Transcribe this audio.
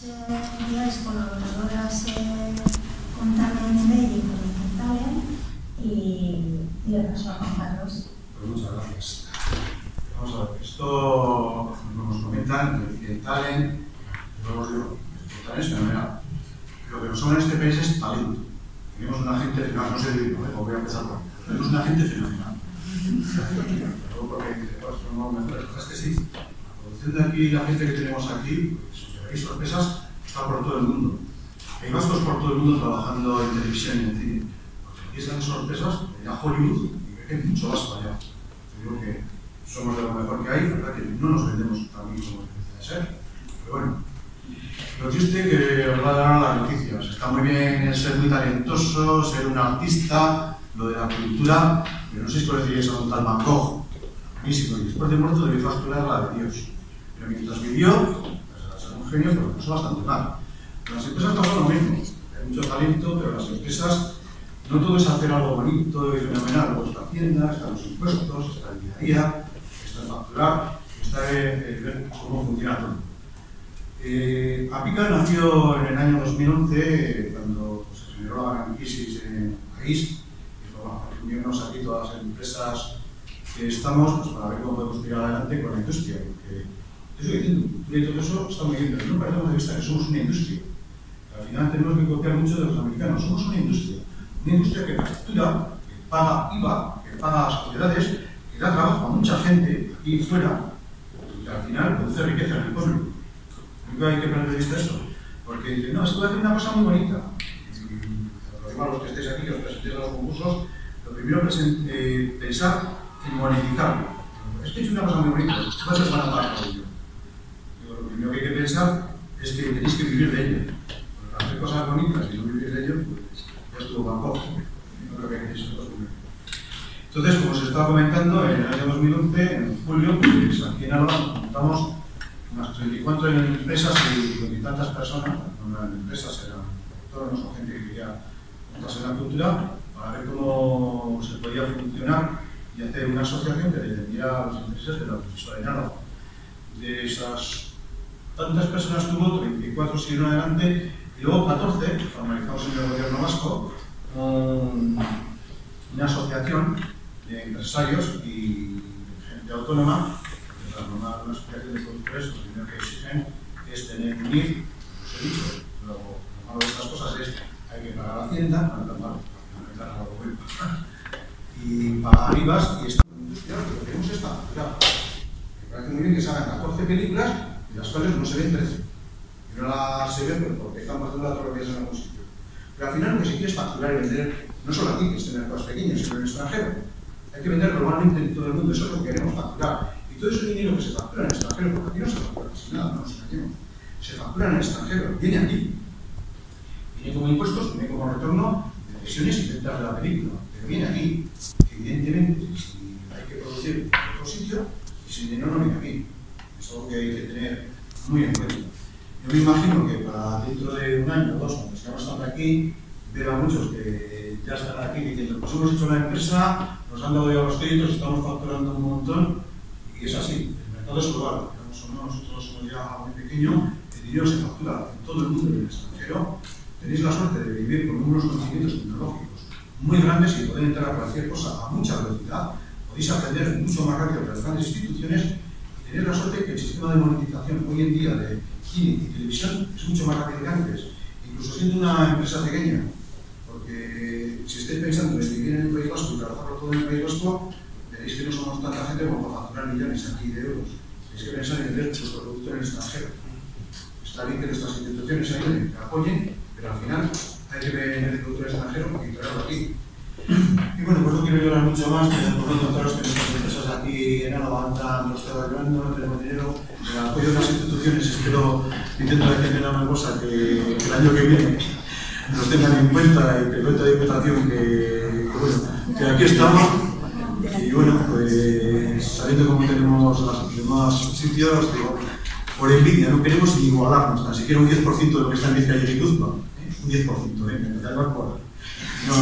entidades colaboradoras con Talent y con Talent y de paso a Juan Carlos. Pues muchas gracias. Vamos a ver, esto nos comentan que Talent, yo os digo, Talent es fenomenal. Lo que nos sobra en este país es talento. Tenemos una gente fenomenal, no sé dividir, voy a empezar por ahí. Tenemos una gente fenomenal. Luego porque pues, no me es que sí. La producción de aquí, la gente que tenemos aquí, pues, hay sorpresas, está por todo el mundo. Hay vascos por todo el mundo trabajando en televisión y en cine. Porque aquí están sorpresas, a Hollywood, y que mucho más para allá. Te digo que somos de lo mejor que hay, verdad que no nos vendemos tan bien como debería de ser. Pero bueno, lo triste que os va a dar las noticias. Está muy bien ser muy talentoso, ser un artista, lo de la cultura, pero no sé si conocéis a un tal Van Gogh. Buenísimo, y después de muerto debió facturar la de Dios. Pero mientras vivió, pues era un genio, pero lo pasó bastante mal. Las empresas pasan lo mismo. Hay mucho talento, pero las empresas no todo es hacer algo bonito y fenomenal. Luego está Hacienda, están los impuestos, está el día a día, está el facturar, está el ver cómo funciona todo. Apica nació en el año 2011, cuando se generó la gran crisis en el país. Reunirnos aquí todas las empresas que estamos pues, para ver cómo podemos tirar adelante con la industria. Porque eso que diciendo, cultura y todo eso está muy bien, pero no perdemos de vista que somos una industria. Al final tenemos que copiar mucho de los americanos. Somos una industria que factura, que paga IVA, que paga a las sociedades, que da trabajo a mucha gente aquí fuera y que al final produce riqueza en el pueblo. Nunca hay que perder de vista eso, porque dicen, no, es que voy a hacer una cosa muy bonita. Y lo digo a los que estéis aquí, que os presentéis a los concursos, lo primero es pensar en monetizarlo. Es que he hecho una cosa muy bonita, ¿cuántos van a pagar por ello? Digo, lo primero que hay que pensar es que tenéis que vivir de ello. Porque hacer cosas bonitas y no vivir de ello, pues ya estuvo Van Gogh. No creo que queréis eso primero. Entonces, como se estaba comentando, en el año 2011, en julio, pues aquí en Álava montamos unas 34 empresas y tantas personas, no eran empresas, eran autónomos o gente que quería montarse en la cultura, para ver cómo se podía funcionar y hacer una asociación que defendiera los intereses de la audiovisual en Álava. De esas tantas personas tuvo, 34 siguieron adelante y luego 14 formalizamos en el gobierno vasco una asociación de empresarios y gente autónoma. Para formar una asociación de productores, lo primero que exigen es tener un NIF, os he dicho. Luego, lo malo de estas cosas es hay que pagar a Hacienda, no tan malo, y pagar IVAs y esta industria, lo que queremos es facturar. Me parece muy bien que se hagan 14 películas, de las cuales no se ven 13. Y no las se ven porque están pasando todos los días en algún sitio. Pero al final lo que se quiere es facturar y vender, no solo aquí, que estén mercados pequeños, sino en el extranjero. Hay que vender globalmente en todo el mundo, eso es lo que queremos facturar. Y todo ese dinero que se factura en el extranjero, porque aquí no se factura sin nada, no nos engañemos, se factura en el extranjero, viene aquí. Viene como impuestos, viene como retorno de cesiones y ventas de la película, pero viene aquí. Evidentemente, si hay que producir en otro sitio, ese dinero no viene aquí. Es algo que hay que tener muy en cuenta. Yo me imagino que para dentro de un año o dos, cuando sigamos estando aquí, ver a muchos que ya están aquí diciendo, pues hemos hecho una empresa, nos han dado ya los créditos, estamos facturando un montón, y es así, el mercado es global, nosotros somos ya algo muy pequeño, el dinero se factura en todo el mundo y en el extranjero. Tenéis la suerte de vivir con unos conocimientos tecnológicos muy grandes y poder entrar a cualquier cosa a mucha velocidad, podéis aprender mucho más rápido que las grandes instituciones y tenéis la suerte que el sistema de monetización hoy en día de cine y televisión es mucho más rápido que antes, incluso siendo una empresa pequeña, porque si estáis pensando en vivir en el País Vasco y trabajarlo todo en el País Vasco, veréis que no somos tanta gente como para facturar millones aquí de euros. Tenéis que pensar en vender vuestro producto en el extranjero. Está bien que nuestras instituciones ayuden, que apoyen, pero al final hay que vender el producto en el extranjero y traerlo aquí. Y bueno, pues no quiero llorar mucho más, pero por contaros que nuestras empresas aquí en Álava han estado ayudando, tenemos dinero, el apoyo de las instituciones, espero, intento defender una cosa que el año que viene nos tengan en cuenta y que cuente de Diputación que aquí estamos. Y bueno, pues sabiendo cómo tenemos los demás sitios, digo, por envidia, no queremos ni igualarnos, tan siquiera un 10% de lo que está en Vizcaya y Guipúzcoa. Un 10%, me da igual por... No,